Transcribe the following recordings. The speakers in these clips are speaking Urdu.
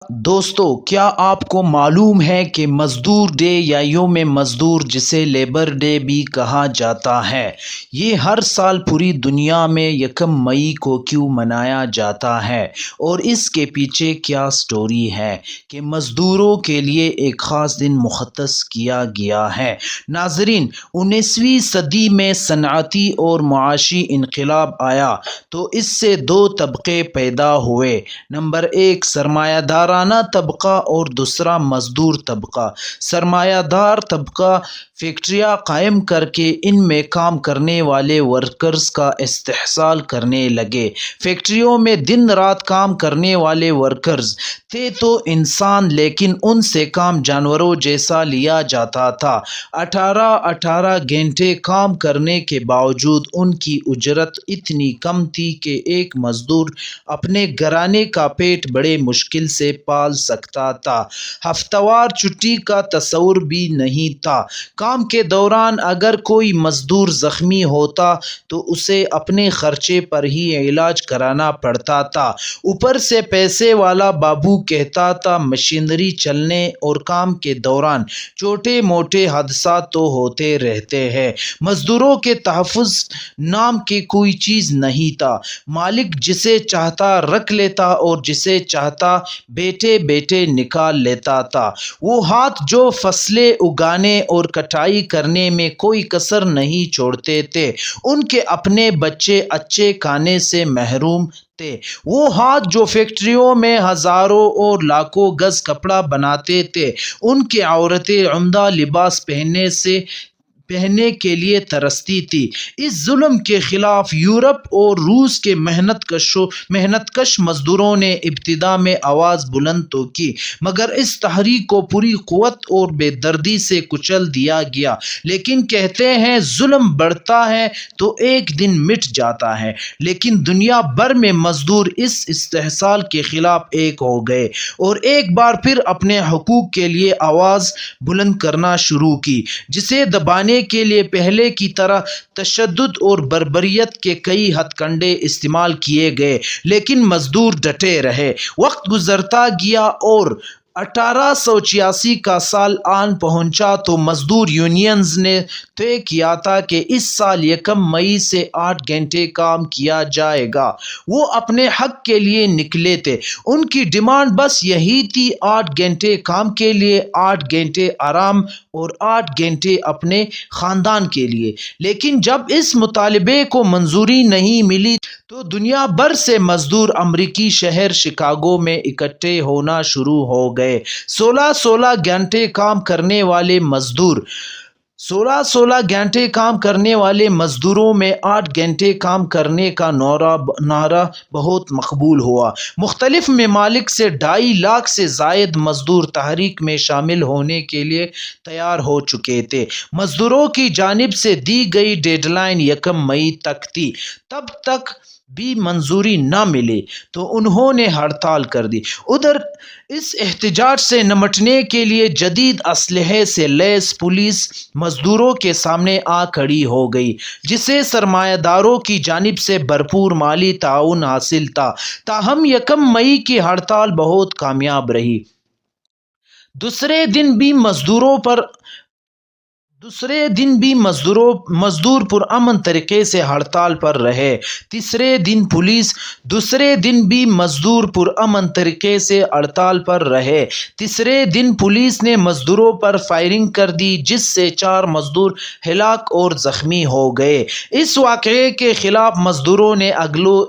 دوستو، کیا آپ کو معلوم ہے کہ مزدور ڈے یا یوم مزدور، جسے لیبر ڈے بھی کہا جاتا ہے، یہ ہر سال پوری دنیا میں یکم مئی کو کیوں منایا جاتا ہے اور اس کے پیچھے کیا سٹوری ہے کہ مزدوروں کے لیے ایک خاص دن مختص کیا گیا ہے؟ ناظرین، 19ویں صدی میں صنعتی اور معاشی انقلاب آیا تو اس سے دو طبقے پیدا ہوئے۔ نمبر 1 سرمایہ دارانہ طبقہ اور دوسرا مزدور طبقہ۔ سرمایہ دار طبقہ فیکٹریاں قائم کر کے ان میں کام کرنے والے ورکرز کا استحصال کرنے لگے۔ فیکٹریوں میں دن رات کام کرنے والے ورکرز تھے تو انسان، لیکن ان سے کام جانوروں جیسا لیا جاتا تھا۔ 18 گھنٹے کام کرنے کے باوجود ان کی اجرت اتنی کم تھی کہ ایک مزدور اپنے گھرانے کا پیٹ بڑے مشکل سے پال سکتا تھا۔ ہفتہ وار چھٹی کا تصور بھی نہیں تھا۔ کام کے دوران اگر کوئی مزدور زخمی ہوتا تو اسے اپنے خرچے پر ہی علاج کرانا پڑتا تھا۔ اوپر سے پیسے والا بابو کہتا تھا مشینری چلنے اور کام کے دوران چھوٹے موٹے حادثات تو ہوتے رہتے ہیں۔ مزدوروں کے تحفظ نام کی کوئی چیز نہیں تھا۔ مالک جسے چاہتا رکھ لیتا اور جسے چاہتا بیٹھے بیٹھے نکال لیتا تھا۔ وہ ہاتھ جو فصلیں اگانے اور کٹائی کرنے میں کوئی کسر نہیں چھوڑتے تھے، ان کے اپنے بچے اچھے کھانے سے محروم تھے۔ وہ ہاتھ جو فیکٹریوں میں ہزاروں اور لاکھوں گز کپڑا بناتے تھے، ان کی عورتیں عمدہ لباس پہننے کے لیے ترستی تھی۔ اس ظلم کے خلاف یورپ اور روس کے محنت کش مزدوروں نے ابتدا میں آواز بلند تو کی، مگر اس تحریک کو پوری قوت اور بے دردی سے کچل دیا گیا۔ لیکن کہتے ہیں ظلم بڑھتا ہے تو ایک دن مٹ جاتا ہے، لیکن دنیا بھر میں مزدور اس استحصال کے خلاف ایک ہو گئے اور ایک بار پھر اپنے حقوق کے لیے آواز بلند کرنا شروع کی، جسے دبانے کے لیے پہلے کی طرح تشدد اور بربریت کے کئی ہتھ کنڈے استعمال کیے گئے، لیکن مزدور ڈٹے رہے۔ وقت گزرتا گیا اور 1886 کا سال آن پہنچا تو مزدور یونینز نے طے کیا تھا کہ اس سال یکم مئی سے 8 گھنٹے کام کیا جائے گا۔ وہ اپنے حق کے لیے نکلے تھے۔ ان کی ڈیمانڈ بس یہی تھی، 8 گھنٹے کام کے لیے، 8 گھنٹے آرام اور 8 گھنٹے اپنے خاندان کے لیے۔ لیکن جب اس مطالبے کو منظوری نہیں ملی تو دنیا بھر سے مزدور امریکی شہر شکاگو میں اکٹھے ہونا شروع ہو گئے۔ 16 گھنٹے کام کرنے والے مزدوروں میں 8 گھنٹے کام کرنے کا نعرہ بہت مقبول ہوا۔ مختلف ممالک سے 2.5 لاکھ سے زائد مزدور تحریک میں شامل ہونے کے لیے تیار ہو چکے تھے۔ مزدوروں کی جانب سے دی گئی ڈیڈ لائن یکم مئی تک تھی۔ تب تک بھی منظوری نہ ملی تو انہوں نے ہڑتال کر دی۔ ادھر اس احتجاج سے نمٹنے کے لیے جدید اسلحے سے لیس پولیس مزدوروں کے سامنے آ کھڑی ہو گئی، جسے سرمایہ داروں کی جانب سے بھرپور مالی تعاون حاصل تھا۔ تاہم یکم مئی کی ہڑتال بہت کامیاب رہی۔ دوسرے دن بھی مزدور پرامن طریقے سے ہڑتال پر رہے۔ تیسرے دن پولیس نے مزدوروں پر فائرنگ کر دی، جس سے 4 مزدور ہلاک اور زخمی ہو گئے۔ اس واقعے کے خلاف مزدوروں نے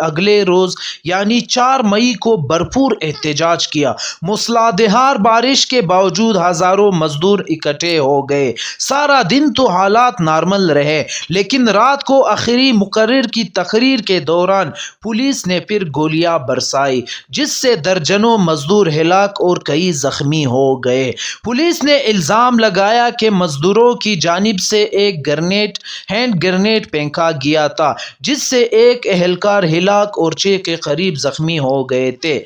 اگلے روز یعنی 4 مئی کو بھرپور احتجاج کیا۔ موسلادھار بارش کے باوجود ہزاروں مزدور اکٹھے ہو گئے۔ سارا دن تو حالات نارمل رہے، لیکن رات کو آخری مقرر کی تقریر کے دوران پولیس نے پھر گولیاں برسائیں، جس سے درجنوں مزدور ہلاک اور کئی زخمی ہو گئے۔ پولیس نے الزام لگایا کہ مزدوروں کی جانب سے ایک ہینڈ گرینیڈ پھینکا گیا تھا، جس سے ایک اہلکار ہلاک اور 6 کے قریب زخمی ہو گئے تھے۔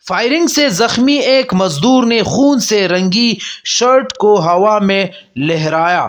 فائرنگ سے زخمی ایک مزدور نے خون سے رنگی شرٹ کو ہوا میں لہرایا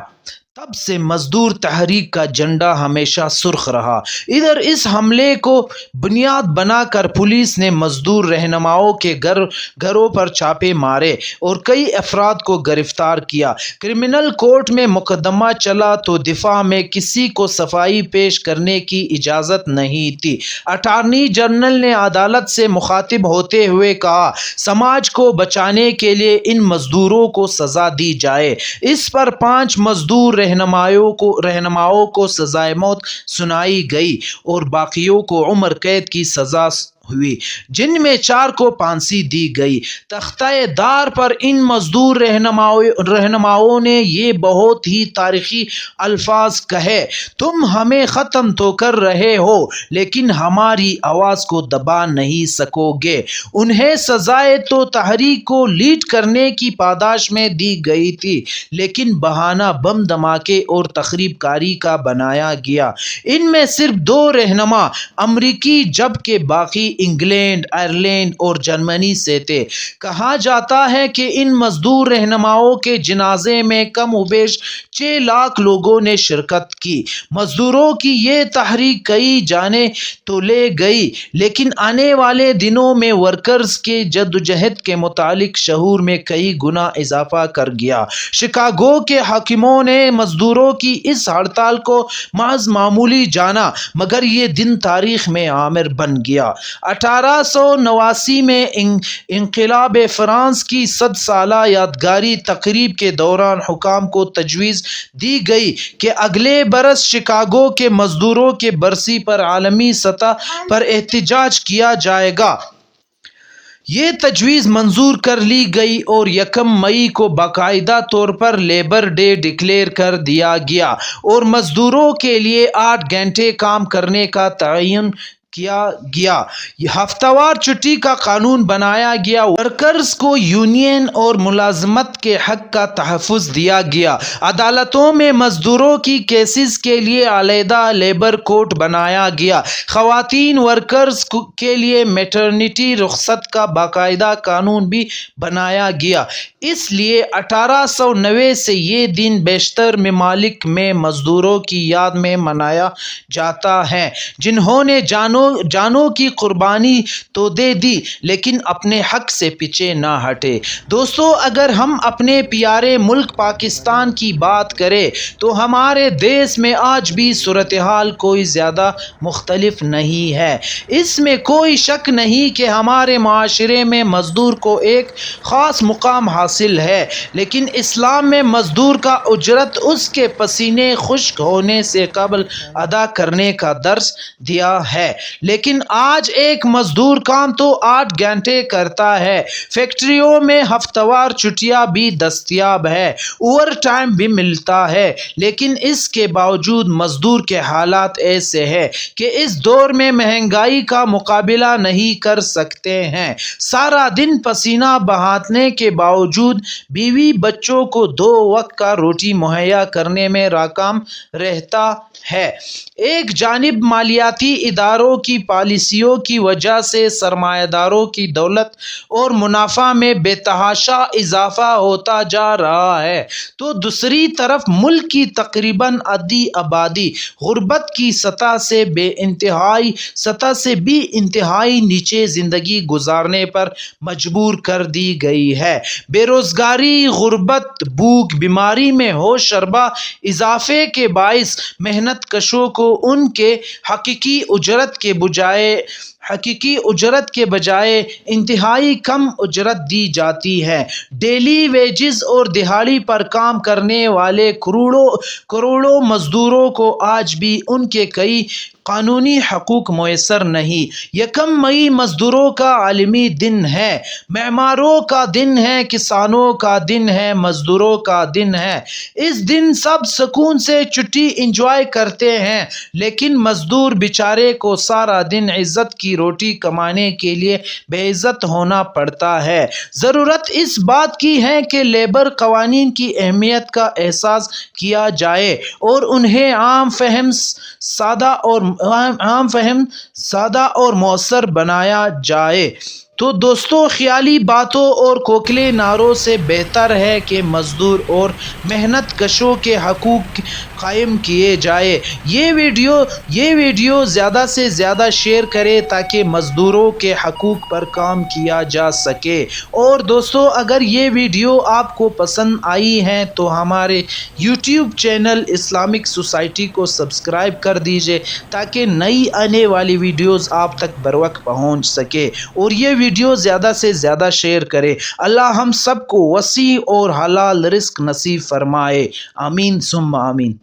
تب سے مزدور تحریک کا جھنڈا ہمیشہ سرخ رہا۔ ادھر اس حملے کو بنیاد بنا کر پولیس نے مزدور رہنماؤں کے گھروں پر چھاپے مارے اور کئی افراد کو گرفتار کیا۔ کرمنل کورٹ میں مقدمہ چلا تو دفاع میں کسی کو صفائی پیش کرنے کی اجازت نہیں تھی۔ اٹارنی جنرل نے عدالت سے مخاطب ہوتے ہوئے کہا، سماج کو بچانے کے لیے ان مزدوروں کو سزا دی جائے۔ اس پر 5 مزدور رہنماؤں کو سزائے موت سنائی گئی اور باقیوں کو عمر قید کی سزا ہوئی، جن میں 4 کو پھانسی دی گئی۔ تختہ دار پر ان مزدور رہنماؤں نے یہ بہت ہی تاریخی الفاظ کہے، تم ہمیں ختم تو کر رہے ہو لیکن ہماری آواز کو دبا نہیں سکو گے۔ انہیں سزائے تو تحریک کو لیڈ کرنے کی پاداش میں دی گئی تھی، لیکن بہانہ بم دھماکے اور تخریب کاری کا بنایا گیا۔ ان میں صرف 2 رہنما امریکی جبکہ باقی انگلینڈ، آئرلینڈ اور جرمنی سے تھے۔ کہا جاتا ہے کہ ان مزدور رہنماؤں کے جنازے میں کم و بیش 6 لاکھ لوگوں نے شرکت کی۔ مزدوروں کی یہ تحریک کئی جانیں تو لے گئی، لیکن آنے والے دنوں میں ورکرز کے جدوجہد کے متعلق شعور میں کئی گنا اضافہ کر گیا۔ شکاگو کے حاکموں نے مزدوروں کی اس ہڑتال کو محض معمولی جانا، مگر یہ دن تاریخ میں عامر بن گیا۔ 1889 میں انقلاب فرانس کی 100 سالہ یادگاری تقریب کے دوران حکام کو تجویز دی گئی کہ اگلے برس شکاگو کے مزدوروں کے برسی پر عالمی سطح پر احتجاج کیا جائے گا۔ یہ تجویز منظور کر لی گئی اور 1 مئی کو باقاعدہ طور پر لیبر ڈے ڈکلیئر کر دیا گیا اور مزدوروں کے لیے 8 گھنٹے کام کرنے کا تعین کیا گیا۔ ہفتہ وار چھٹی کا قانون بنایا گیا۔ ورکرز کو یونین اور ملازمت کے حق کا تحفظ دیا گیا۔ عدالتوں میں مزدوروں کی کیسز کے لیے علیحدہ لیبر کورٹ بنایا گیا۔ خواتین ورکرز کے لیے میٹرنٹی رخصت کا باقاعدہ قانون بھی بنایا گیا۔ اس لیے 1890 سے یہ دن بیشتر ممالک میں مزدوروں کی یاد میں منایا جاتا ہے، جنہوں نے جانوں کی قربانی تو دے دی لیکن اپنے حق سے پیچھے نہ ہٹے۔ دوستو، اگر ہم اپنے پیارے ملک پاکستان کی بات کریں تو ہمارے دیش میں آج بھی صورتحال کوئی زیادہ مختلف نہیں ہے۔ اس میں کوئی شک نہیں کہ ہمارے معاشرے میں مزدور کو ایک خاص مقام حاصل ہے، لیکن اسلام میں مزدور کا اجرت اس کے پسینے خشک ہونے سے قبل ادا کرنے کا درس دیا ہے۔ لیکن آج ایک مزدور کام تو 8 گھنٹے کرتا ہے۔ فیکٹریوں میں ہفتہ وار چھٹیاں بھی دستیاب ہے، اوور ٹائم بھی ملتا ہے، لیکن اس کے باوجود مزدور کے حالات ایسے ہیں کہ اس دور میں مہنگائی کا مقابلہ نہیں کر سکتے ہیں۔ سارا دن پسینہ بہانے کے باوجود بیوی بچوں کو 2 وقت کا روٹی مہیا کرنے میں ناکام رہتا ہے۔ ایک جانب مالیاتی اداروں کی پالیسیوں کی وجہ سے سرمایہ داروں کی دولت اور منافع میں بے تحاشا اضافہ ہوتا جا رہا ہے، تو دوسری طرف ملک کی تقریباً آدھی آبادی غربت کی سطح سے بھی انتہائی نیچے زندگی گزارنے پر مجبور کر دی گئی ہے۔ بے روزگاری، غربت، بھوک، بیماری میں ہوش ربا اضافے کے باعث محنت کشوں کو ان کے حقیقی اجرت کے بجائے انتہائی کم اجرت دی جاتی ہے۔ ڈیلی ویجز اور دہاڑی پر کام کرنے والے کروڑوں مزدوروں کو آج بھی ان کے کئی قانونی حقوق میسر نہیں۔ 1 مئی مزدوروں کا عالمی دن ہے، معماروں کا دن ہے، کسانوں کا دن ہے، مزدوروں کا دن ہے۔ اس دن سب سکون سے چھٹی انجوائے کرتے ہیں، لیکن مزدور بیچارے کو سارا دن عزت کی روٹی کمانے کے لیے بے عزت ہونا پڑتا ہے۔ ضرورت اس بات کی ہے کہ لیبر قوانین کی اہمیت کا احساس کیا جائے اور انہیں عام فہم، سادہ اور مؤثر بنایا جائے۔ تو دوستوں خیالی باتوں اور کھوکھلے نعروں سے بہتر ہے کہ مزدور اور محنت کشوں کے حقوق قائم کیے جائے۔ یہ ویڈیو زیادہ سے زیادہ شیئر کریں تاکہ مزدوروں کے حقوق پر کام کیا جا سکے۔ اور دوستوں اگر یہ ویڈیو آپ کو پسند آئی ہے تو ہمارے یوٹیوب چینل اسلامک سوسائٹی کو سبسکرائب کر دیجئے تاکہ نئی آنے والی ویڈیوز آپ تک بروقت پہنچ سکے، اور یہ ویڈیو زیادہ سے زیادہ شیئر کرے۔ اللہ ہم سب کو وسیع اور حلال رزق نصیب فرمائے، آمین ثم آمین۔